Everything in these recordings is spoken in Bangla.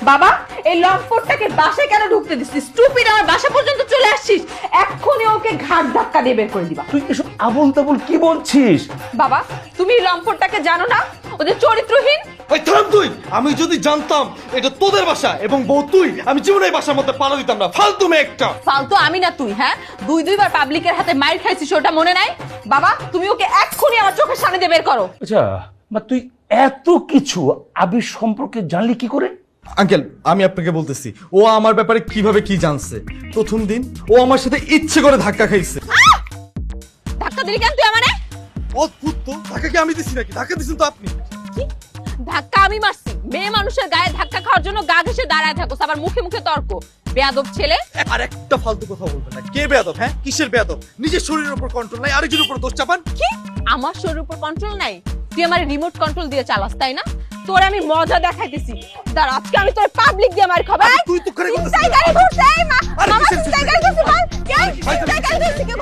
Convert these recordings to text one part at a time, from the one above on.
বাবা এই লম্পটটাকে বাসায় কেন ঢুকতে দিছিস? স্টুপিড, আমার বাসা পর্যন্ত চলে আসছিস, এক্ষুনি ওকে ঘাট ধাক্কা দিয়ে বের করে দিবা। তুই এসব আবল তাবল কি বলছিস? বাবা তুমি এই লম্পটটাকে জানো না, ওদের চরিত্রহীন। ওই থাম তুই। আমি যদি জানতাম এটা তোদের বাসা এবং বউ তুই, আমি জীবনে এই বাসার মধ্যে পাড়া দিতাম না। ফালতু মেয়ে একটা। ফালতু আমি না তুই, হ্যাঁ? দুইবার পাবলিকের হাতে মাইর খাইছিস, ওটা মনে নাই? বাবা তুমি ওকে এক্ষুনি আমার চোখের সামনে দিয়ে বের করো। আচ্ছা মা, তুই এত কিছু আবির সম্পর্কে জানলি কি করে? আঙ্কেল আমি আপনাকে বলতেছি, ও আমার ব্যাপারে কিভাবে কি জানছে। প্রথম দিন ও আমার সাথে ইচ্ছে করে ধাক্কা খাইছে। ধাক্কা দিলি কেন তুই আমারে? অদ্ভুত তো, ধাক্কা কি আমি দিছি নাকি? ধাক্কা দিছেন তো আপনি। কি ধাক্কা আমি মারছি? মেয়ে মানুষের গায়ে ধাক্কা খাওয়ার জন্য গা ঘেঁষে দাঁড়ায় থাকো, আবার মুখে মুখে তর্ক। বেয়াদব ছেলে। আর একটা ফালতু কথা বলবেন না। কে বেয়াদব? হ্যাঁ কিসের বেয়াদব? নিজের শরীরের উপর কন্ট্রোল নাই, আরেকজনের উপর দোষ চাপান। কি আমার শরীরের উপর কন্ট্রোল নাই? তুই আমার রিমোট কন্ট্রোল দিয়ে চালাস তাই না? তোর আমি মজা দেখাইতেছি, দাঁড়া আজকে আমি তোর পাবলিক দিয়ে মার খাবো। তুই তো করে বলছিস। চিন্তাই গাড়ি ধরছে এই মা, আরে মামা কিসের চিন্তাই গাড়ি ধরছে বল। কে চিন্তাই গাড়ি ধরছে? কে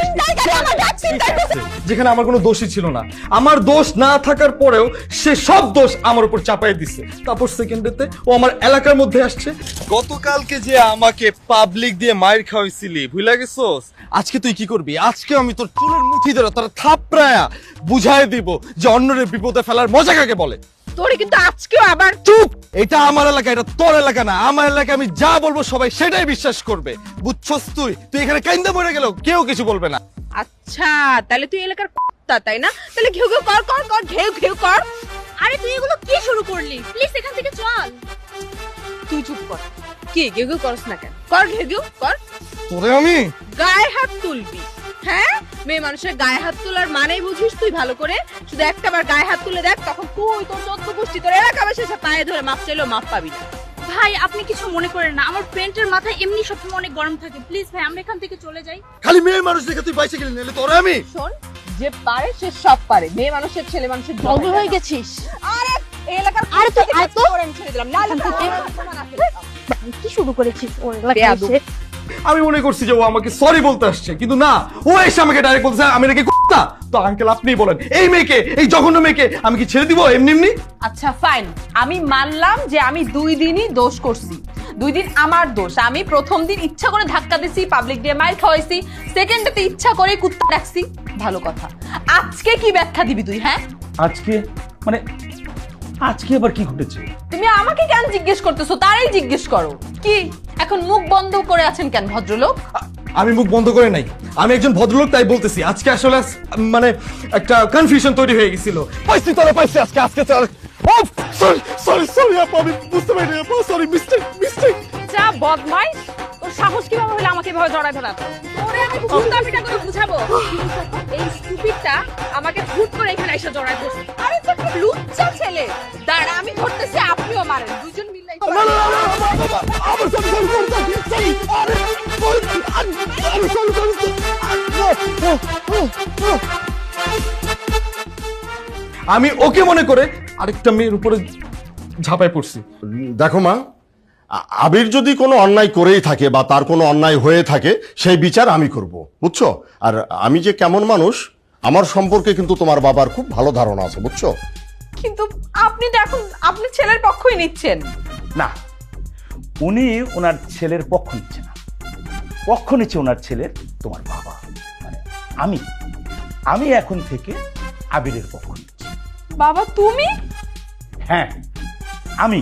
চিন্তাই গাড়ি আমার ডাক চিন্তাই ধরছে। যেখানে আমার কোনো দোষই ছিল না, আমার দোষ না থাকার পরেও সে সব দোষ আমার উপর চাপাই দিছে। তারপর সেকেন্ডেতে ও আমার এলাকার মধ্যে আসছে। গতকালকে যে আমাকে পাবলিক দিয়ে মাইর খাওয়াইছিলি, ভুলে গেছস? আজকে তুই কি করবি? আজকে আমি তোর চুলের মুঠি ধরে তোর থাপড়ায়া বুঝাই দিব যে অন্যের বিপদে ফেলার মজা কাকে বলে। তোরে কিন্তু আজকেও আবার। চুপ! এটা আমার এলাকা, এটা তোর এলাকা না। আমার এলাকা আমি যা বলবো সবাই সেটাই বিশ্বাস করবে, বুঝছস? তুই এখানে কাইন্দা মরে গেল কেউ কিছু বলবে না। আচ্ছা তাহলে তুই এলাকার কুত্তা তাই না? তাহলে ঘেউ ঘেউ কর কর কর, ঘেউ ঘেউ কর। আরে তুই এগুলো কি শুরু করলি? প্লিজ এখান থেকে চল। তুই চুপ কর। কি ঘেউ ঘেউ করছ না কেন? কর ঘেউ ঘেউ কর। তোরে আমি গায়ে হাত তুলবি? হ্যাঁ, মেয়ে মানুষের গায়ে হাত তোলার মানেই বুঝিস তুই ভালো করে? শুধু একটাবার গায়ে হাত তুলে দেখ, তখন তুই তোর চোদ্দ গোষ্ঠী তোর এলাকাবাসী এসে পায়ে ধরে মাপ চাইলেও মাপ পাবি না। ভাই আপনি কিছু মনে করেন না, আমার ফ্রেন্ডের মাথায় এমনি সবসময় অনেক গরম থাকে। প্লিজ ভাই আমরা এখান থেকে চলে যাই। খালি মেয়ে মানুষ দেখে তুই বাইসে গেলি, নাহলে তোরে আমি। শোন, যে পারে সে সব পারে, মেয়ে মানুষের ছেলে মানুষের পাগল হয়ে গেছিস? আরে এই এলাকার আরে তুই আয় তো। করে আমি ছেড়ে দিলাম না। কি শুরু করেছিস ওর বেয়াদব। এলাকায়? আমি মনে করছি যে ও আমাকে সরি বলতে আসছে, কিন্তু না, ও এসে আমাকে ডাইরেক্ট বলছে আমি নাকি কুত্তা। তো আঙ্কেল আপনিই বলেন, এই মেয়েকে, এই জঘন্য মেয়েকে আমি কি ছেড়ে দিব এমনি এমনি? আচ্ছা ফাইন, আমি মানলাম যে আমি 2 দিনই দোষ করছি। 2 দিন আমার দোষ। আমি প্রথম দিন ইচ্ছা করে ধাক্কা দিছি, পাবলিক দিয়ে মাইর খাওয়াইছি, সেকেন্ডে ইচ্ছা করে কুত্তা ডাকছি, ভালো কথা। আজকে কি ব্যাখ্যা দিবি তুই? হ্যাঁ আজকে মানে আজকে আবার কি ঘটেছে? তুমি আমাকে কেন জিজ্ঞেস করতেছো? তারাই জিজ্ঞেস করো। কি এখন মুখ বন্ধ করে আছেন কেন ভদ্রলোক? আমি মুখ বন্ধ করে নাই, আমি একজন ভদ্রলোক তাই বলতেছি। আজকে আসলে মানে একটা কনফিউশন তৈরি হয়ে গেছিল। পাইছি তোরা পাইছি আজকে আজকে সরি সরি সরি আপা, আমি বুঝতে পারিনি আপা, সরি মিস্টেক মিস্টেক। যা বদমাইশ, তোর সাহস কিভাবে হলো আমাকে এভাবে জড়ায় ধরাতো? ওরে আমি গুন্ডামিটা করে বুঝাবো। এই স্টুপিডটা আমাকে হুট করে এখানে এসে জড়ায় ধরছে। আরে তো একটা লুচ্চা ছেলে। দাঁড়া আমি ধরতেছি, আপনিও মারেন, দুজন মিলে। না না না আমার সরি সরি সরি সরি আরে আরে সরি সরি। আমি ওকে মনে করে আরেকটা মেয়ের উপরে ঝাঁপায় পড়ছি। দেখো মা, আবির যদি কোনো অন্যায় করেই থাকে বা তার কোনো অন্যায় হয়ে থাকে, সেই বিচার আমি করব, বুঝছো? আর আমি যে কেমন মানুষ আমার সম্পর্কে কিন্তু তোমার বাবার খুব ভালো ধারণা আছে, বুঝছো? কিন্তু আপনি তো এখন আপনি ছেলের পক্ষই নিচ্ছেন। না, উনি ওনার ছেলের পক্ষ নিচ্ছে না, পক্ষ নিচ্ছে ওনার ছেলের তোমার বাবা, মানে আমি এখন থেকে আবিরের পক্ষ নিচ্ছি। বাবা তুমি? হ্যাঁ আমি,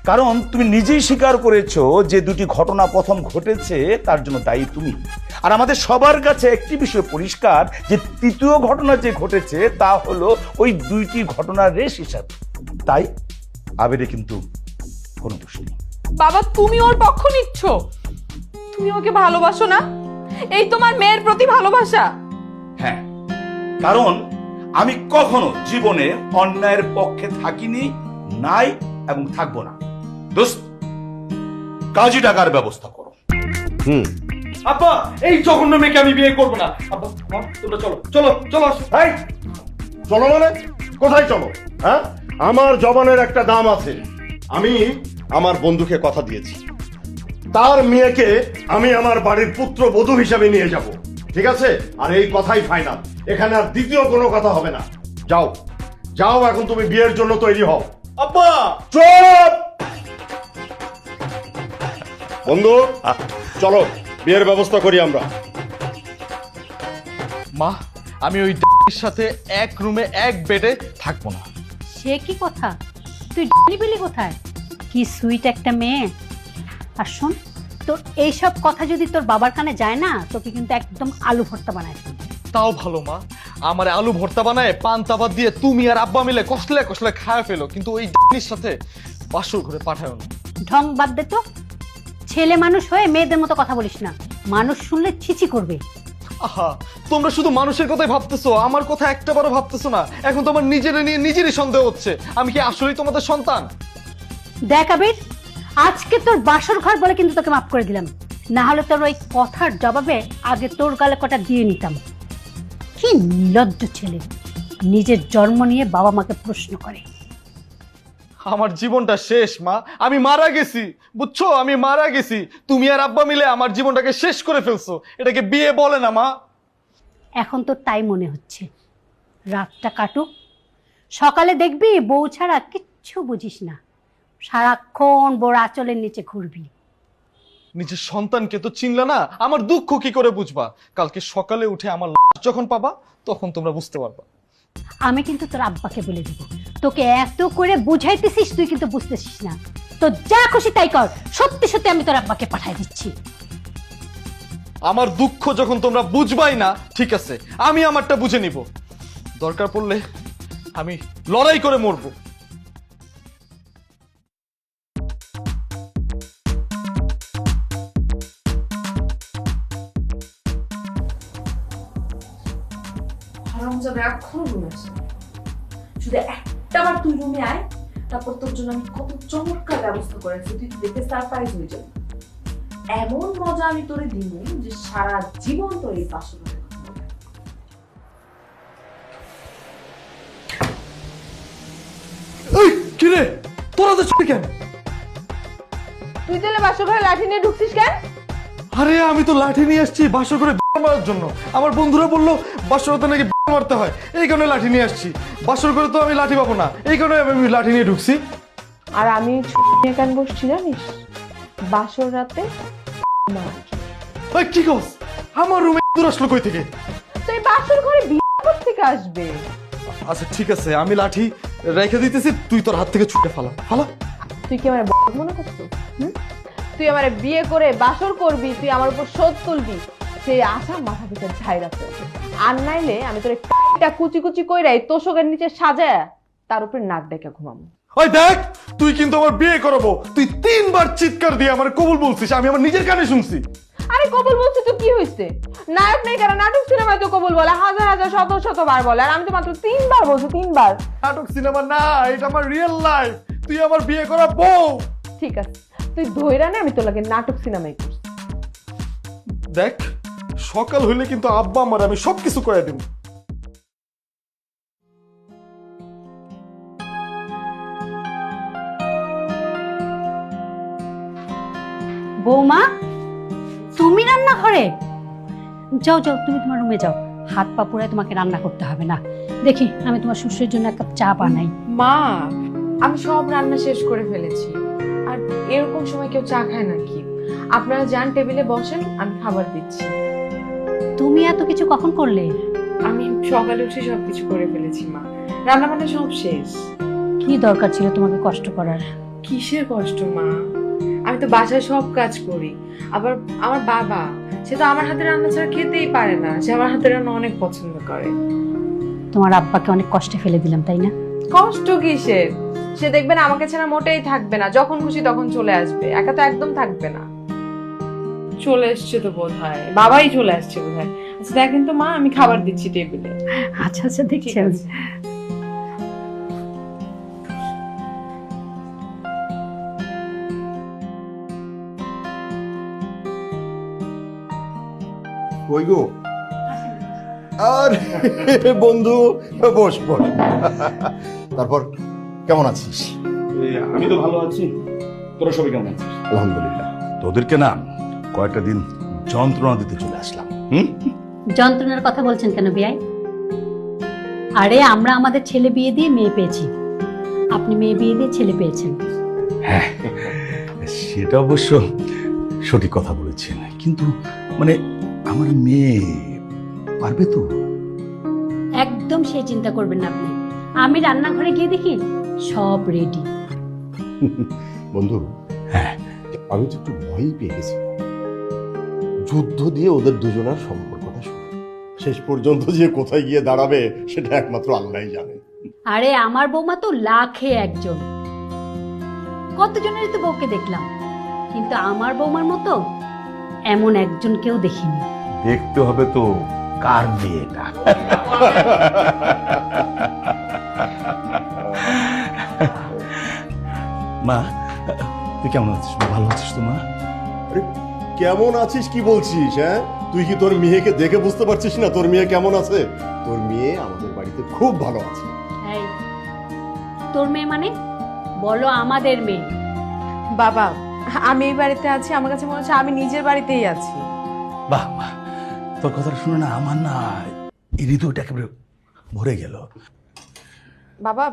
কারণ তুমি নিজেই স্বীকার করেছো যে 2টি ঘটনা প্রথম ঘটেছে তার জন্য দায়ী তুমি। আর আমাদের সবার কাছে একটি বিষয় পরিষ্কার যে 3য় ঘটনা যে ঘটেছে তা হলো ওই 2টি ঘটনার রেশ হিসাবে। তাই আবিরে কিন্তু কোনো দোষ নেই। বাবা তুমি ওর পক্ষ নিচ্ছ? তুমি ওকে ভালোবাসো না? এই তোমার মেয়ের প্রতি ভালোবাসা? হ্যাঁ, কারণ আমি কখনো জীবনে অন্যায়ের পক্ষে থাকিনি, নাই এবং থাকবো না। দোস্ত, কাজী টাকার ব্যবস্থা করো। আপা এই জঘন্য মেয়েকে আমি বিয়ে করবো না। আপা মা, তোমরা চলো চলো চলো আসো। এই, চলো মানে কোথায় চলো? হ্যাঁ, আমার জবানের একটা দাম আছে। আমি আমার বন্ধুকে কথা দিয়েছি, তার মেয়েকে আমি আমার বাড়ির পুত্র বধূ হিসাবে নিয়ে যাব, ঠিক আছে? আর এই কথাই ফাইনাল, এখানে আর দ্বিতীয় কোনো কথা হবে না। যাও যাও, এখন তুমি বিয়ের জন্য তৈরি হও। আপা চুপ! বন্ধু চলো বিয়ের ব্যবস্থা করি আমরা। মা, আমি ওই ডাইনির সাথে এক রুমে এক বেডে থাকবো না। সে কি কথা? তুই বিলি কোথায়? কি সুইট একটা মেয়ে। আর শোন, তোর এইসব কথা যদি তোর বাবার কানে যায় না, তোকে কিন্তু একদম আলু ভর্তা বানায় ফেলবে। তাও ভালো মা, আমার আলু ভর্তা বানায় পান্তা ভাত দিয়ে তুমি আর আব্বা মিলে কষলে কষলে খায় ফেলো, কিন্তু ওই ডাইনির সাথে বাসর ঘরে পাঠায় না। ঢং বাদ দে তো। ছেলে মানুষ হয়ে মেয়েদের মতো কথা বলিস না, মানুষ শুনলে ছিছি করবে। আহা, তোমরা শুধু মানুষের কথাই ভাবতেছো, আমার কথা একটাবারও ভাবতেছো না। এখন তোমার নিজেরা নিয়ে নিজেরই সন্দেহ হচ্ছে, আমি কি আসলেই তোমাদের সন্তান? দেখ আবির, আজকে তোর বাসর ঘর বলে কিন্তু তোকে মাফ করে দিলাম, না হলে তোর ওই কথার জবাবে আগে তোর গালে কটা দিয়ে নিতাম। কি নির্লজ্জ ছেলে, নিজের জন্ম নিয়ে বাবা মাকে প্রশ্ন করে। আমার জীবনটা শেষ মা, আমি মারা গেছি, বুঝছো? আমি মারা গেছি। তুমি আর আব্বা মিলে আমার জীবনটাকে শেষ করে ফেলছো। এটাকে বিয়ে বলে না মা। এখন তো তাই মনে হচ্ছে। রাতটা কাটুক, সকালে দেখবি বউ ছাড়া কিচ্ছু বুঝিস না, সারাক্ষণ বউর আঁচলের নিচে ঘুরবি। নিজের সন্তানকে তো চিনলা না, আমার দুঃখ কি করে বুঝবা? কালকে সকালে উঠে আমার লাশ যখন পাবা তখন তোমরা বুঝতে পারবা। আমি কিন্তু তোর আব্বাকে বলে দিব, তোকে এত করে বুঝাইতেছিস তুই কিন্তু বুঝতেছিস না। তো যা খুশি তাই কর, সত্যি সত্যি আমি তোর আব্বাকে পাঠাই দিচ্ছি। আমার দুঃখ যখন তোমরা বুঝবাই না, ঠিক আছে, আমি আমারটা বুঝে নিব। দরকার পড়লে আমি লড়াই করে মরবো। হারামজাদা এখনো রুমে আসে। শুধু একটাবার তুই রুমে আয়, তারপর তোর জন্য আমি কত চমৎকার ব্যবস্থা করেছি, তুই দেখে সারপ্রাইজ হয়ে যাবি। এমন মজা আমি তোরে দিব যে সারা জীবন তোর এই পাশে এই কিরে, তোরা তো ছুটি কেন? তুই তাহলে বাসর ঘরে লাঠি নিয়ে ঢুকছিস কেন? আরে আমি তো লাঠি নিয়ে আসছি বাসর করে মারার জন্য। আমার বন্ধুরা বললো বাসরতে নাকি মারতে হয়, এই কারণে লাঠি নিয়ে আসছি। বাসর করে তো আমি লাঠি পাবো না, এই কারণে আমি লাঠি নিয়ে ঢুকছি। আর আমি নিয়ে কেন বসছি জানিস? বাসর রাতে এই কি কস? আমার রুমে দূর আসলো কই থেকে? তুই বাসর ঘরে বিয়ে থেকে আসবে। আচ্ছা ঠিক আছে, আমি লাঠি রেখে দিতেছি, তুই তোর হাত থেকে ছুটে ফালা ফালা। তুই কি আমার বড় মনে করছিস? তুই আমার বিয়ে করে বাসর করবি, তুই আমার উপর শোধ তুলবি, সেই আশা মাথা ভিতর ছাই রাখতে। আর নাইলে আমি তোর একটা কুচি কুচি কইরা এই তোষকের নিচে সাজায় তার উপরে নাক ডেকে ঘুমাবো। ওই দেখ, তুই কিন্তু আমার বিয়ে করাবো। তুই 3 বার চিৎকার দিয়ে আমার কবুল বলছিস, আমি আমার নিজের কানে শুনছি। আরে কবুল বলছি তো কি হয়েছে? নায়ক নায়িকারা নাটক সিনেমায় তো কবুল বলে হাজার হাজার শত শতবার বলে, আর আমি তো মাত্র 3 বার বলছি, 3 বার। নাটক সিনেমা না, এটা আমার রিয়েল লাইফ। তুই আমার বিয়ে করা বউ। ঠিক আছে, তুই ধইরা নে, আমি তোর লাগে নাটক সিনেমাই করছি। দেখ, সকাল হইলে কিন্তু আব্বা আমার আমি সবকিছু করে দিব। বৌমা, তুমি রান্না ঘরে যাও যাও, তুমি তোমার রুমে যাও। হাত পা পুরায় তোমাকে রান্না করতে হবে না। দেখি আমি তোমার শ্বশুরের জন্য এক কাপ চা বানাই। মা, আমি সব রান্না শেষ করে ফেলেছি। আর এরকম সময় কেউ চা খায় নাকি? আপনারা যান, টেবিলে বসেন, আমি খাবার দিচ্ছি। তুমি এত কিছু কখন করলে? আমি সকালে উঠে সবকিছু করে ফেলেছি মা, রান্না বান্না সব শেষ। কি দরকার ছিল তোমাকে কষ্ট করার? কিসের কষ্ট মা? আমি তো বাসায় সব কাজ করি। আবার আমার বাবা, সে তো আমার হাতে রান্না ছাড়া খেতেই পারে না, সে আমার হাতে রান্না অনেক পছন্দ করে। তোমার আব্বাকে অনেক কষ্টে ফেলে দিলাম, তাই না? কষ্ট কিসের? সে দেখবেন আমাকে ছাড়া মোটেই থাকবে না, যখন খুশি তখন চলে আসবে, একা তো একদম থাকবে না। চলে এসছে তো বোধহয়, বাবাই চলে আসছে বোধহয়। আচ্ছা দেখেন তো মা, আমি খাবার দিচ্ছি টেবিলে। আচ্ছা আচ্ছা, দেখছি আমি। কই গো? আর বন্ধু, বস বস। তারপর কেমন আছিস? আমি তো ভালো আছি, তোরা সবাই কেমন আছিস? আলহামদুলিল্লাহ। তোদেরকে না কয়েকটা দিন যন্ত্রণা দিতে চলে আসলাম। যন্ত্রণার কথা বলছেন কেন বিয়াই? আরে আমরা আমাদের ছেলে বিয়ে দিয়ে মেয়ে পেয়েছি, আপনি মেয়ে বিয়ে দিয়ে ছেলে পেয়েছেন। হ্যাঁ, সেটা অবশ্য সঠিক কথা বলেছেন, কিন্তু মানে আমার মেয়ে পারবে তো? একদম সে চিন্তা করবেন না আপনি। আমি রান্নাঘরে গিয়ে দেখি সব রেডি। বন্ধু, হ্যাঁ, আমি তো একটু ভয়ই পেয়ে গেছি। যুদ্ধ দিয়ে ওদের দুজনের সম্পর্কটা শুরু, শেষ পর্যন্ত যে কোথায় গিয়ে দাঁড়াবে সেটা একমাত্র আল্লাহই জানে। আরে আমার বৌমা তো লাখে একজন, কতজনের তো বউকে দেখলাম, কিন্তু আমার বৌমার মতো এমন একজনকেও দেখিনি। দেখতে হবে তো কার মেয়েটা। মা, তুই কেমন আছিস? ভালো আছিস তো মা? আরে, কেমন আছিস কি বলছিস? হ্যাঁ, তুই কি তোর মেয়েকে দেখে বুঝতে পারছিস না তোর মেয়ে কেমন আছে? তোর মেয়ে আমাদের বাড়িতে খুব ভালো আছে। এই, তোর মেয়ে মানে? বলো আমাদের মেয়ে। বাবা, আমি এই বাড়িতে আছি, আমার কাছে মনে হচ্ছে আমি নিজের বাড়িতেই আছি। বাহ বাহ, তোর কথাটা শুনে না আমার না এই হৃদয়টা একেবারে ভরে গেল। বাবা,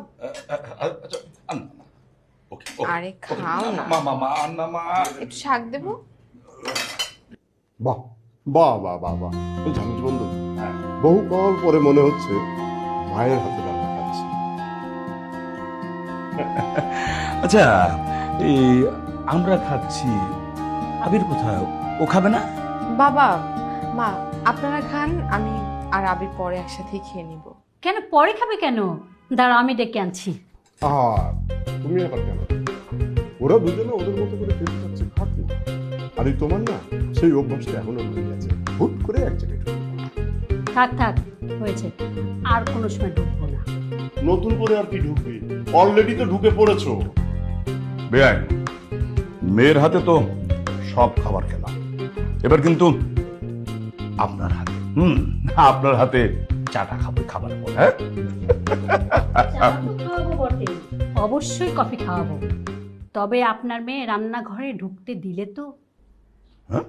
ওকে, আরে খাও না, মা মা মা আন্না মা। একটু শাক দেবো। বাহ বাহ বাহ বাহ বাহ, জানিস বন্ধু, বহুকাল পরে মনে হচ্ছে মায়ের হাতে রান্না খাচ্ছি। আচ্ছা, এই আমরা খাচ্ছি, আবির কোথায়? ও খাবে না? বাবা, মা আপনারা খান, আমি আর আবির পরে একসাথেই খেয়ে নিব। কেন পরে খাবে কেন? দাঁড়াও আমি ডেকে আনছি। আর তুমি আবার কেন? ওরা দুজনে ওদের মতো করে খেতে পাচ্ছে, খাক না। আর এই তোমার না সেই অভ্যাসটা এখনো রয়ে গেছে, হুট করে এক জায়গায় ঢুকে পড়া। থাক থাক, হয়েছে, আর কোনো সময় ঢুকবো না। নতুন করে আর কি ঢুকবি? অলরেডি তো ঢুকে পড়েছো। বেআইন, মেয়ের হাতে তো সব খাবার খেলাম, এবার কিন্তু আপনার হাতে, আপনার হাতে চাটা খাবো খাবারের পর। হ্যাঁ, চা তো খাওয়াবো বটে, অবশ্যই কফি খাওয়াবো, তবে আপনার মেয়ে রান্নাঘরে ঢুকতে দিলে তো? হ্যাঁ?